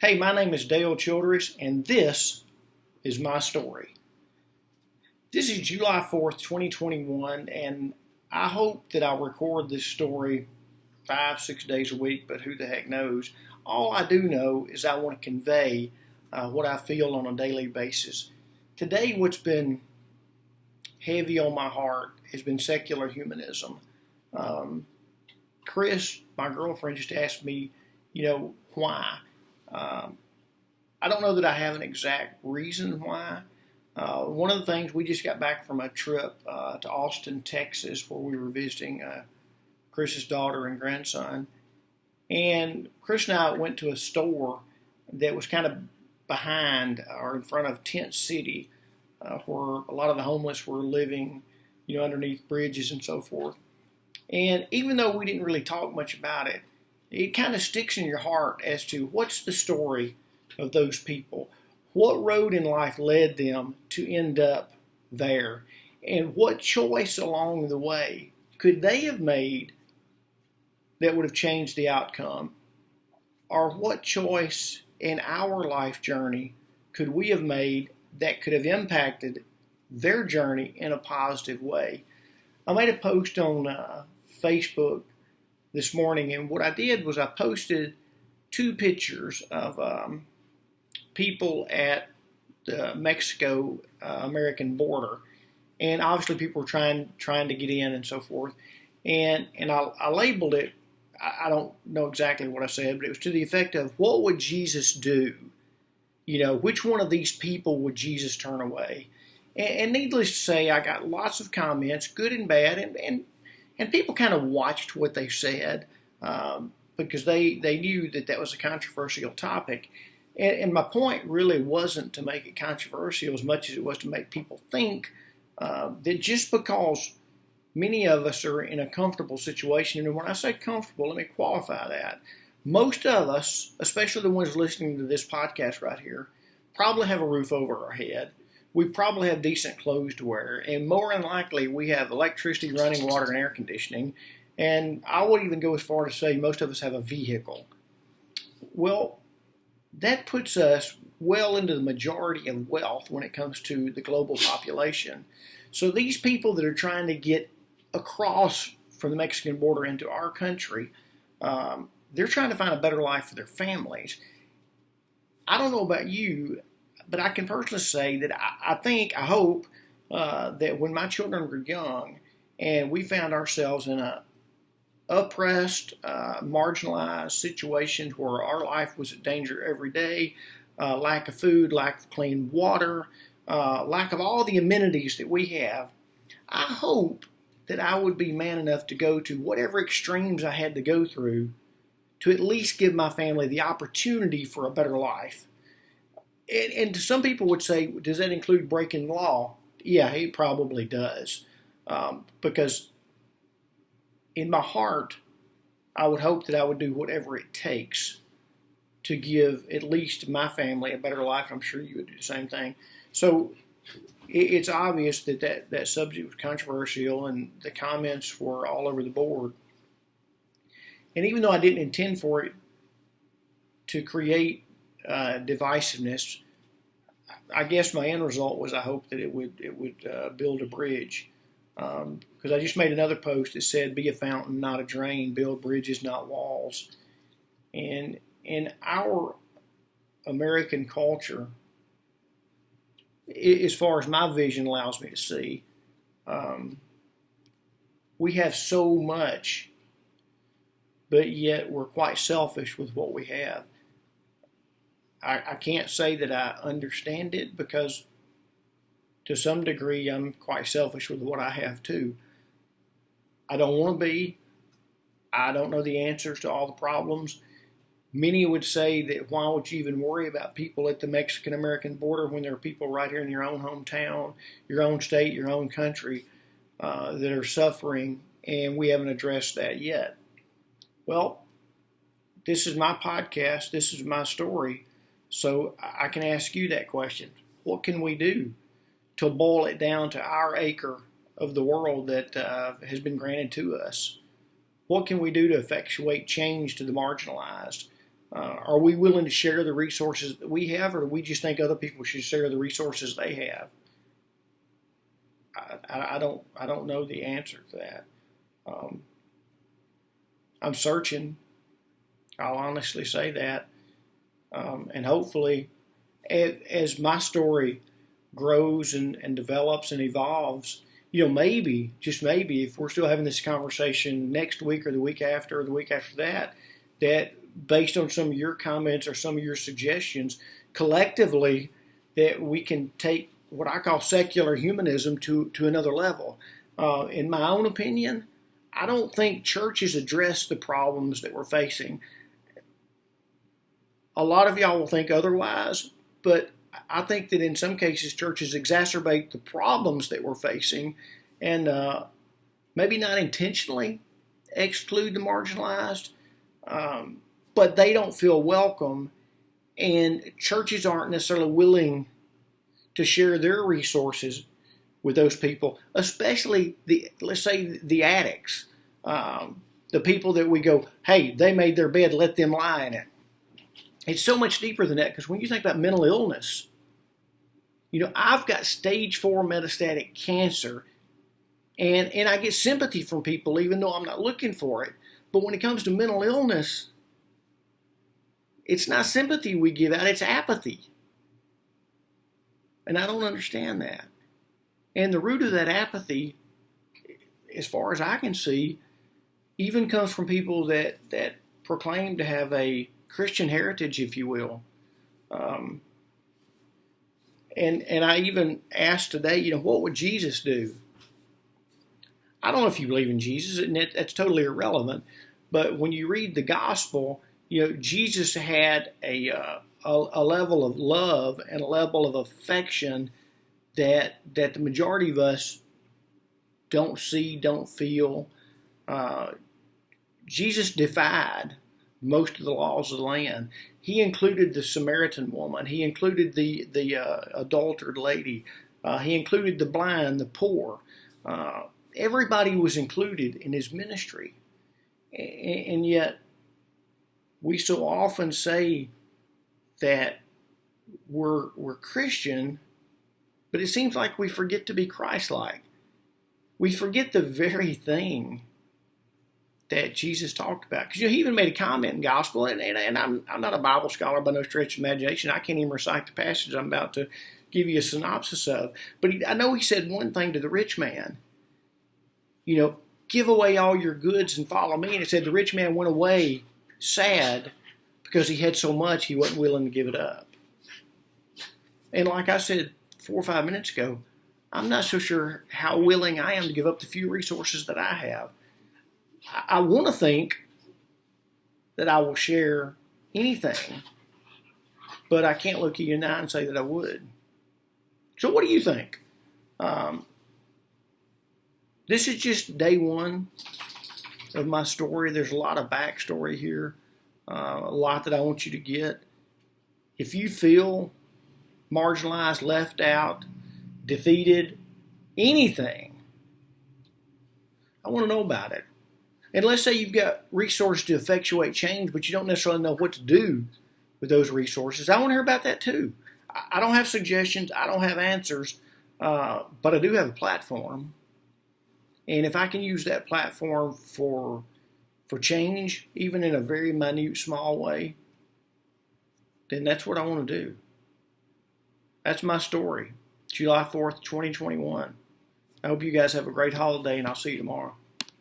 Hey, my name is Dale Childress, and this is my story. This is July 4th, 2021, and I hope that I'll record this story 5, 6 days a week, but who the heck knows. All I do know is I want to convey what I feel on a daily basis. Today, what's been heavy on my heart has been secular humanism. Chris, my girlfriend, just asked me, why? I don't know that I have an exact reason why. One of the things, we just got back from a trip to Austin, Texas, where we were visiting Chris's daughter and grandson. And Chris and I went to a store that was kind of behind or in front of Tent City, where a lot of the homeless were living, underneath bridges and so forth. And even though we didn't really talk much about it, it kind of sticks in your heart as to what's the story of those people. What road in life led them to end up there? And what choice along the way could they have made that would have changed the outcome? Or what choice in our life journey could we have made that could have impacted their journey in a positive way? I made a post on Facebook this morning, and what I did was I posted 2 pictures of people at the Mexico-American border, and obviously people were trying to get in and so forth, and I labeled it. I don't know exactly what I said, but it was to the effect of, what would Jesus do? Which one of these people would Jesus turn away? And needless to say, I got lots of comments, good and bad, and people kind of watched what they said because they knew that was a controversial topic. And my point really wasn't to make it controversial as much as it was to make people think that just because many of us are in a comfortable situation, and when I say comfortable, let me qualify that. Most of us, especially the ones listening to this podcast right here, probably have a roof over our head. We probably have decent clothes to wear, and more than likely we have electricity, running water, and air conditioning. And I would even go as far to say most of us have a vehicle. Well, that puts us well into the majority of wealth when it comes to the global population. So these people that are trying to get across from the Mexican border into our country, they're trying to find a better life for their families. I don't know about you, but I can personally say that I hope that when my children were young and we found ourselves in a oppressed, marginalized situations where our life was in danger every day, lack of food, lack of clean water, lack of all the amenities that we have, I hope that I would be man enough to go to whatever extremes I had to go through to at least give my family the opportunity for a better life. And some people would say, does that include breaking the law? Yeah, it probably does. Because in my heart, I would hope that I would do whatever it takes to give at least my family a better life. I'm sure you would do the same thing. So it's obvious that subject was controversial, and the comments were all over the board. And even though I didn't intend for it to create divisiveness, I guess my end result was I hope that it would build a bridge. Because I just made another post that said, "Be a fountain, not a drain. Build bridges, not walls." And in our American culture, as far as my vision allows me to see, we have so much, but yet we're quite selfish with what we have. I can't say that I understand it, because to some degree I'm quite selfish with what I have too. I don't want to be. I don't know the answers to all the problems. Many would say that why would you even worry about people at the Mexican-American border when there are people right here in your own hometown, your own state, your own country that are suffering, and we haven't addressed that yet. Well, this is my podcast. This is my story. So I can ask you that question. What can we do to boil it down to our acre of the world that has been granted to us? What can we do to effectuate change to the marginalized? Are we willing to share the resources that we have, or do we just think other people should share the resources they have? I don't know the answer to that. I'm searching. I'll honestly say that, and hopefully, as my story grows and develops and evolves, maybe, just maybe, if we're still having this conversation next week or the week after or the week after that, that based on some of your comments or some of your suggestions, collectively, that we can take what I call secular humanism to another level. In my own opinion, I don't think churches address the problems that we're facing. A lot of y'all will think otherwise, but I think that in some cases churches exacerbate the problems that we're facing and maybe not intentionally exclude the marginalized, but they don't feel welcome, and churches aren't necessarily willing to share their resources with those people, especially let's say the addicts, the people that we go, hey, they made their bed, let them lie in it. It's so much deeper than that, because when you think about mental illness, I've got stage 4 metastatic cancer, and I get sympathy from people even though I'm not looking for it. But when it comes to mental illness, it's not sympathy we give out, it's apathy. And I don't understand that. And the root of that apathy, as far as I can see, even comes from people that proclaim to have a Christian heritage, if you will. And I even asked today, what would Jesus do? I don't know if you believe in Jesus, and that's totally irrelevant. But when you read the gospel, Jesus had a level of love and a level of affection that the majority of us don't see, don't feel. Jesus defied most of the laws of the land. He included the Samaritan woman. He included the adultered lady. He included the blind, the poor. Everybody was included in his ministry. And yet, we so often say that we're Christian, but it seems like we forget to be Christ-like. We forget the very thing that Jesus talked about. Because he even made a comment in gospel, and I'm not a Bible scholar by no stretch of imagination. I can't even recite the passage I'm about to give you a synopsis of. But I know he said one thing to the rich man. Give away all your goods and follow me. And it said the rich man went away sad because he had so much he wasn't willing to give it up. And like I said 4 or 5 minutes ago, I'm not so sure how willing I am to give up the few resources that I have. I want to think that I will share anything, but I can't look you in the eye and say that I would. So what do you think? This is just day one of my story. There's a lot of backstory here, a lot that I want you to get. If you feel marginalized, left out, defeated, anything, I want to know about it. And let's say you've got resources to effectuate change, but you don't necessarily know what to do with those resources. I want to hear about that too. I don't have suggestions. I don't have answers, but I do have a platform. And if I can use that platform for change, even in a very minute, small way, then that's what I want to do. That's my story. July 4th, 2021. I hope you guys have a great holiday, and I'll see you tomorrow.